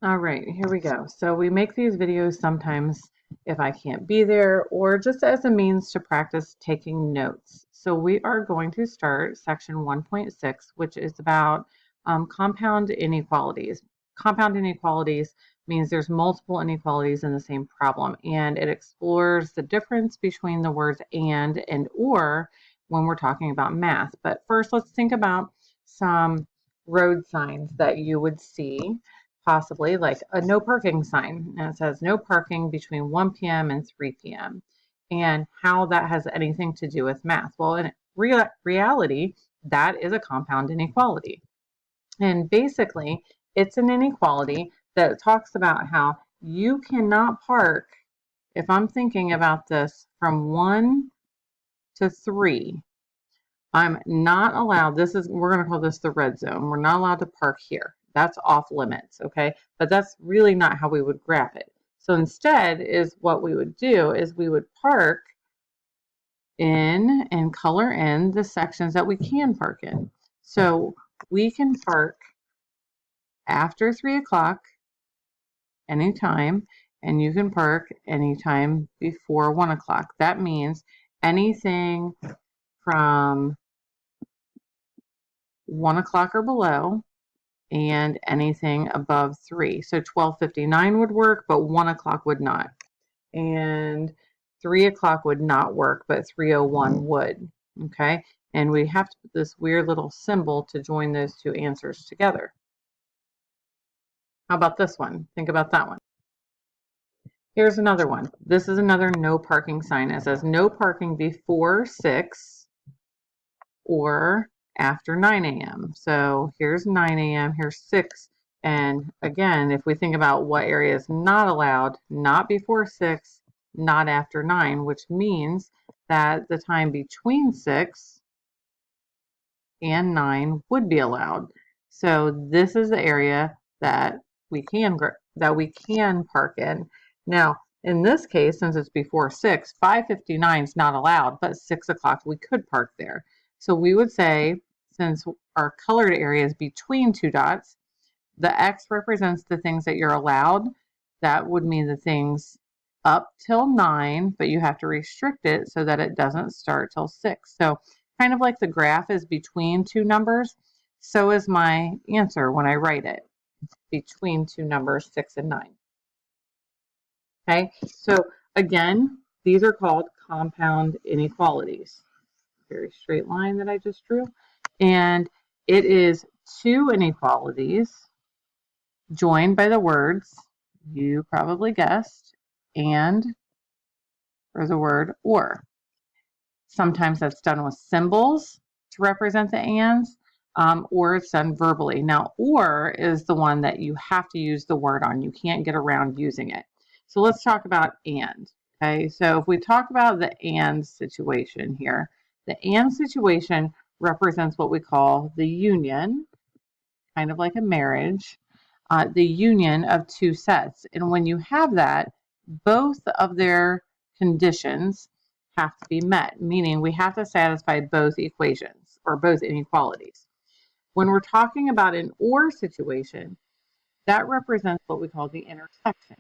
All right, here we go. So we make these videos sometimes if I can't be there or just as a means to practice taking notes. So we are going to start section 1.6, which is about compound inequalities. Compound inequalities means there's multiple inequalities in the same problem, and it explores the difference between the words and or when we're talking about math. But first, let's think about some road signs that you would see, possibly like a no parking sign, and it says no parking between 1 p.m. and 3 p.m. and how that has anything to do with math. Well, in reality, that is a compound inequality. And basically, it's an inequality that talks about how you cannot park, if I'm thinking about this, from 1 to 3. I'm not allowed, we're going to call this the red zone. We're not allowed to park here. That's off limits, okay? But that's really not how we would graph it. So instead is what we would do is we would park in and color in the sections that we can park in. So we can park after 3 o'clock anytime, and you can park anytime before 1 o'clock. That means anything from 1 o'clock or below, and anything above 3. So 12:59 would work, but 1 o'clock would not. And 3 o'clock would not work, but 3:01 would. Okay, and we have to put this weird little symbol to join those two answers together. How about this one? Think about that one. Here's another one. This is another no parking sign. It says no parking before 6 or after 9 a.m. So here's 9 a.m., here's 6. And again, if we think about what area is not allowed, not before 6, not after 9, which means that the time between 6 and 9 would be allowed. So this is the area that we can park in. Now, in this case, since it's before 6, 5:59 is not allowed, but 6 o'clock we could park there. So we would say, since our colored area is between two dots, the X represents the things that you're allowed. That would mean the things up till 9, but you have to restrict it so that it doesn't start till 6. So kind of like the graph is between two numbers, so is my answer when I write it, between two numbers, 6 and 9. Okay, so again, these are called compound inequalities. Very straight line that I just drew. And it is two inequalities joined by the words, you probably guessed, and, or the word or. Sometimes that's done with symbols to represent the ands, or it's done verbally. Now, or is the one that you have to use the word on. You can't get around using it. So let's talk about and. Okay, so if we talk about the and situation here, the and situation represents what we call the union, kind of like a marriage, the union of two sets. And when you have that, both of their conditions have to be met, meaning we have to satisfy both equations or both inequalities. When we're talking about an or situation, that represents what we call the intersection.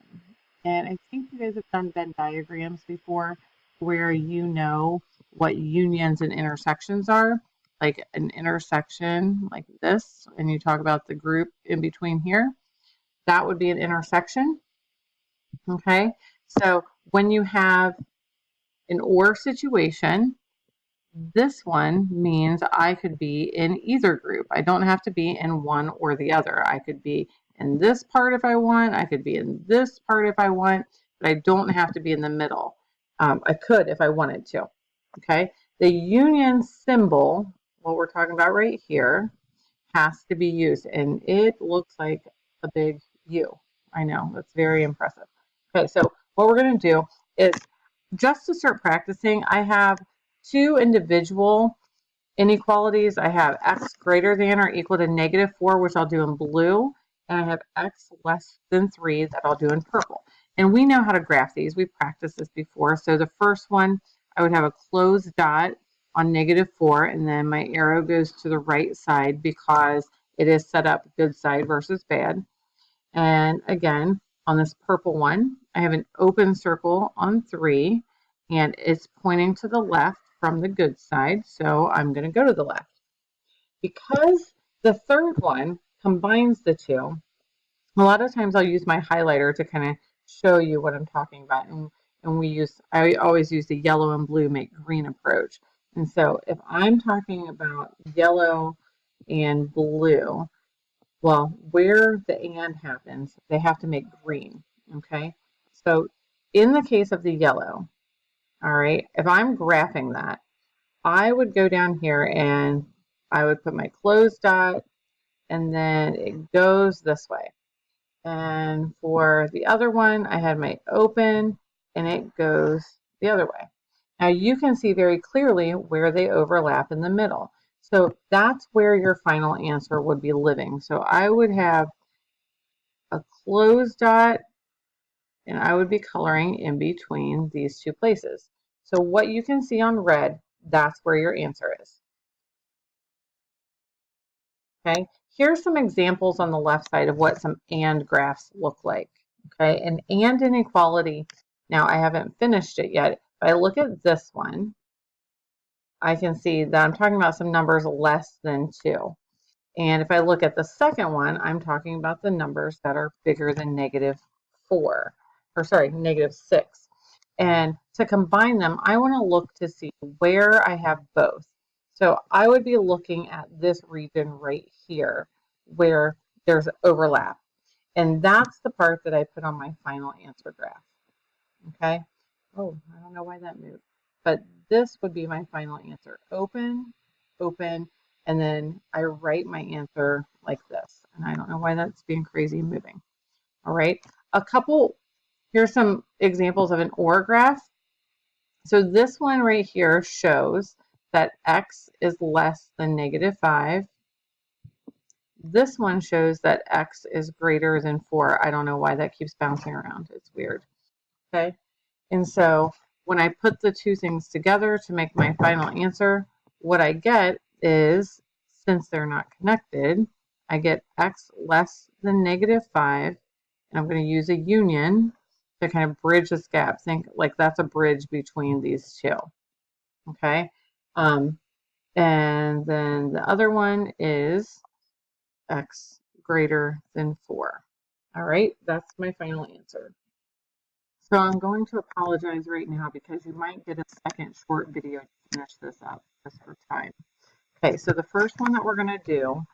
And I think you guys have done Venn diagrams before where you know what unions and intersections are, like an intersection like this, and you talk about the group in between here. That would be an intersection. Okay, so when you have an or situation, this one means I could be in either group. I don't have to be in one or the other. I could be in this part if I want. I could be in this part if I want, but I don't have to be in the middle. I could if I wanted to. Okay, the union symbol, what we're talking about right here, has to be used, and it looks like a big U. I know, that's very impressive. Okay, so what we're going to do is, just to start practicing, I have two individual inequalities. I have x greater than or equal to -4, which I'll do in blue, and I have x less than 3 that I'll do in purple. And we know how to graph these. We've practiced this before. So the first one, I would have a closed dot on -4, and then my arrow goes to the right side because it is set up good side versus bad. And again, on this purple one, I have an open circle on 3, and it's pointing to the left from the good side, so I'm going to go to the left. Because the third one combines the two, a lot of times I'll use my highlighter to kind of show you what I'm talking about. And I always use the yellow and blue make green approach. And so if I'm talking about yellow and blue, well, where the and happens, they have to make green, okay? So in the case of the yellow, all right, if I'm graphing that, I would go down here and I would put my closed dot, and then it goes this way. And for the other one, I had my open, and it goes the other way. Now you can see very clearly where they overlap in the middle. So that's where your final answer would be living. So I would have a closed dot, and I would be coloring in between these two places. So what you can see on red, that's where your answer is. Okay, here's some examples on the left side of what some and graphs look like. Okay, and inequality, now I haven't finished it yet. If I look at this one, I can see that I'm talking about some numbers less than 2. And if I look at the second one, I'm talking about the numbers that are bigger than -4, or sorry, -6. And to combine them, I want to look to see where I have both. So I would be looking at this region right here where there's overlap. And that's the part that I put on my final answer graph. Okay. Oh, I don't know why that moved. But this would be my final answer. Open, open, and then I write my answer like this. And I don't know why that's being crazy and moving. All right. Here's some examples of an OR graph. So this one right here shows that x is less than -5. This one shows that x is greater than 4. I don't know why that keeps bouncing around. It's weird. Okay. And so when I put the two things together to make my final answer, what I get is, since they're not connected, I get x less than -5, and I'm going to use a union to kind of bridge this gap. Think like that's a bridge between these two. Okay. And then the other one is x greater than 4. All right, that's my final answer. So I'm going to apologize right now because you might get a second short video to finish this up just for time. Okay, so the first one that we're going to do,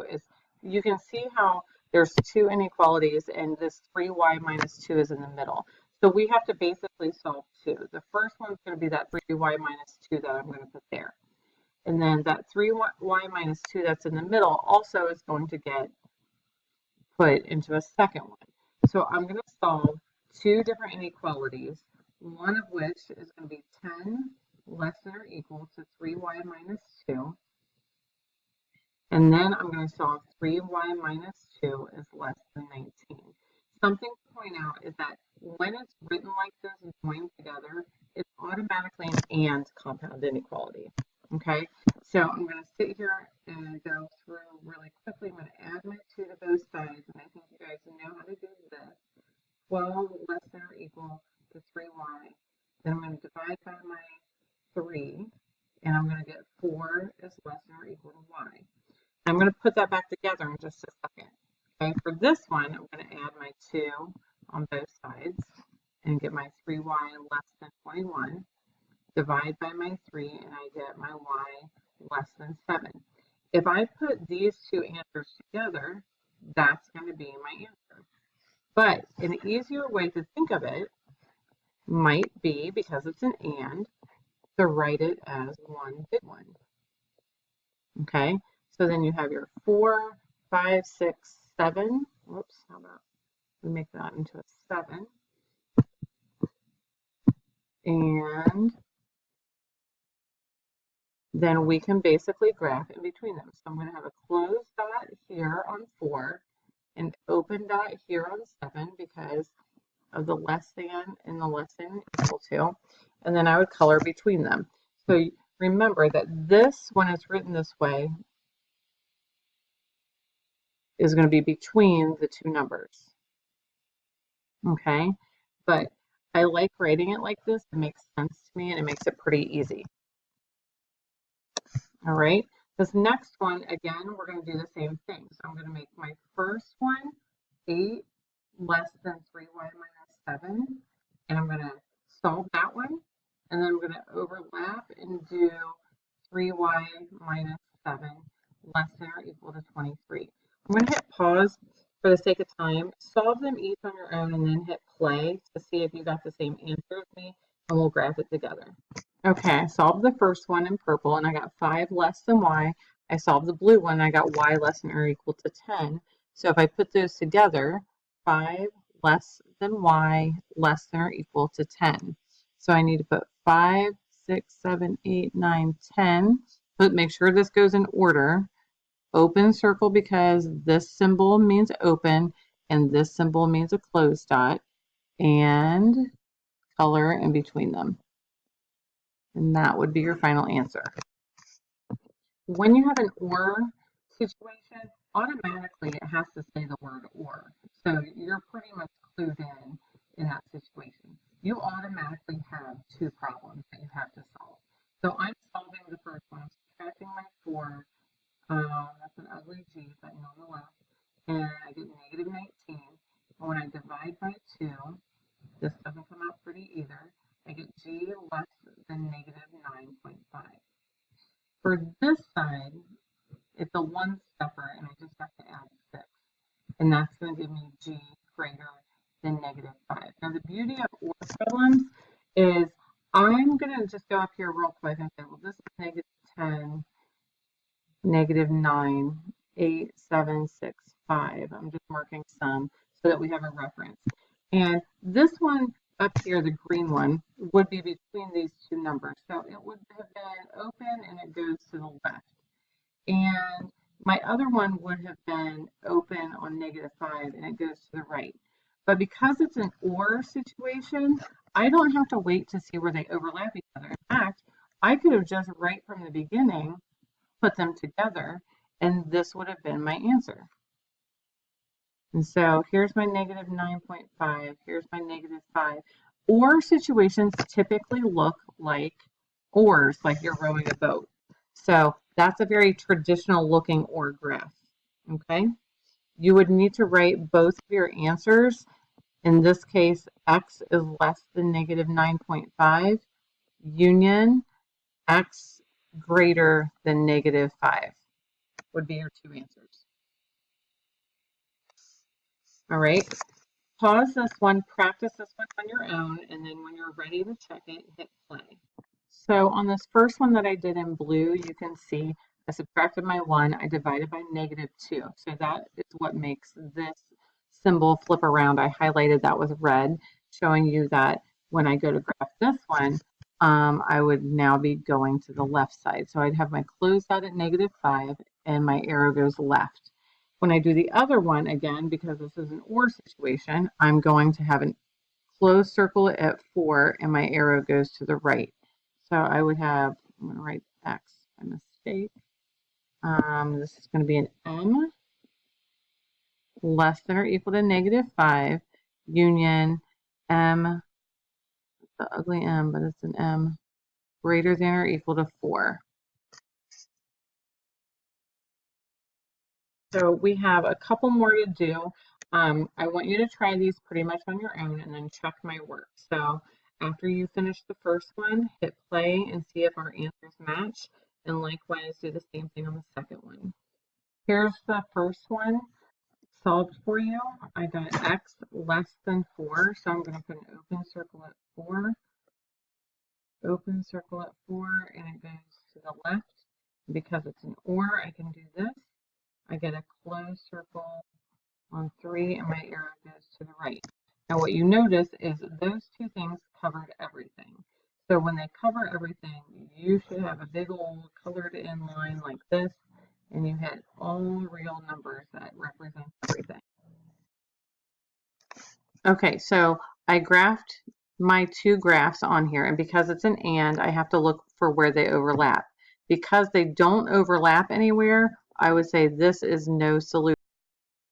is you can see how there's two inequalities and this 3y minus 2 is in the middle. So we have to basically solve two. The first one's going to be that 3y minus 2 that I'm going to put there. And then that 3y minus 2 that's in the middle also is going to get put into a second one. So I'm going to solve two different inequalities, one of which is going to be 10 less than or equal to 3y minus 2. And then I'm going to solve 3y minus 2 is less than 19. Something to point out is that when it's written like this, joined together, it's automatically an and compound inequality. Okay, so I'm going to sit here and go through really quickly. I'm going to add my 2 to both sides, and I think you guys know how to do this. 12 less than or equal to 3y. Then I'm going to divide by my 3, and I'm going to get 4 is less than or equal to y. I'm going to put that back together in just a second. Okay, for this one, I'm going to add my 2 on both sides and get my 3y less than 21. Divide by my 3, and I get my y less than 7. If I put these two answers together, that's going to be my answer. But an easier way to think of it might be, because it's an and, to write it as one big one. Okay, so then you have your 4, 5, 6, 7. Whoops, how about we make that into a 7? And then we can basically graph in between them. So I'm going to have a closed dot here on 4, an open dot here on 7 because of the less than and the less than equal to, and then I would color between them. So remember that this, when it's written this way, is going to be between the two numbers. Okay, but I like writing it like this. It makes sense to me and it makes it pretty easy. All right, this next one, again, we're going to do the same thing. So I'm going to make my first one 8 less than 3y minus 7, and I'm going to solve that one, and then I'm going to overlap and do 3y minus 7 less than or equal to 23. I'm going to hit pause for the sake of time, solve them each on your own, and then hit play to see if you got the same answer as me, and we'll graph it together. Okay, I solved the first one in purple, and I got 5 less than y. I solved the blue one, and I got y less than or equal to 10. So if I put those together, 5 less than y less than or equal to 10. So I need to put 5, 6, 7, 8, 9, 10. But make sure this goes in order. Open circle because this symbol means open, and this symbol means a closed dot, and color in between them. And that would be your final answer. When you have an or situation, automatically it has to say the word or. So you're pretty much clued in that situation. You automatically have two problems that you have to solve. So I'm solving the first one. I'm subtracting my 4. That's an ugly G, but nonetheless. And I get negative 19. And when I divide by 2, this doesn't come out pretty either. I get G less than negative 9.5. For this side, it's a one-stepper, and I just have to add 6. And that's going to give me G greater than negative 5. Now, the beauty of OR problems is I'm going to just go up here real quick and say, well, this is negative 10, negative 9, 8, 7, 6, 5. I'm just marking some so that we have a reference. And this one up here, the green one, would be between these two numbers. So it would have been open and it goes to the left. And my other one would have been open on negative 5 and it goes to the right. But because it's an OR situation, I don't have to wait to see where they overlap each other. In fact, I could have just right from the beginning put them together and this would have been my answer. And so here's my negative 9.5, here's my negative 5. OR situations typically look like oars, like you're rowing a boat. So that's a very traditional looking OR graph, okay? You would need to write both of your answers. In this case, x is less than negative 9.5, union x greater than negative 5 would be your two answers. All right, pause this one, practice this one on your own, and then when you're ready to check it, hit play. So on this first one that I did in blue, you can see I subtracted my 1, I divided by negative 2. So that is what makes this symbol flip around. I highlighted that with red, showing you that when I go to graph this one, I would now be going to the left side. So I'd have my closed dot at negative 5 and my arrow goes left. When I do the other one, again, because this is an OR situation, I'm going to have a closed circle at 4 and my arrow goes to the right. So I would have, I'm going to write X by mistake. This is going to be an M less than or equal to negative 5 union M, the ugly M, but it's an M greater than or equal to 4. So we have a couple more to do. I want you to try these pretty much on your own and then check my work. So after you finish the first one, hit play and see if our answers match. And likewise, do the same thing on the second one. Here's the first one solved for you. I got x less than 4. So I'm going to put an open circle at 4. Open circle at 4, and it goes to the left. Because it's an OR, I can do this. I get a closed circle on 3 and my arrow goes to the right. Now what you notice is those two things covered everything. So when they cover everything, you should have a big old colored in line like this, and you hit all real numbers that represent everything. Okay, so I graphed my two graphs on here, and because it's an and, I have to look for where they overlap. Because they don't overlap anywhere, I would say this is no solution.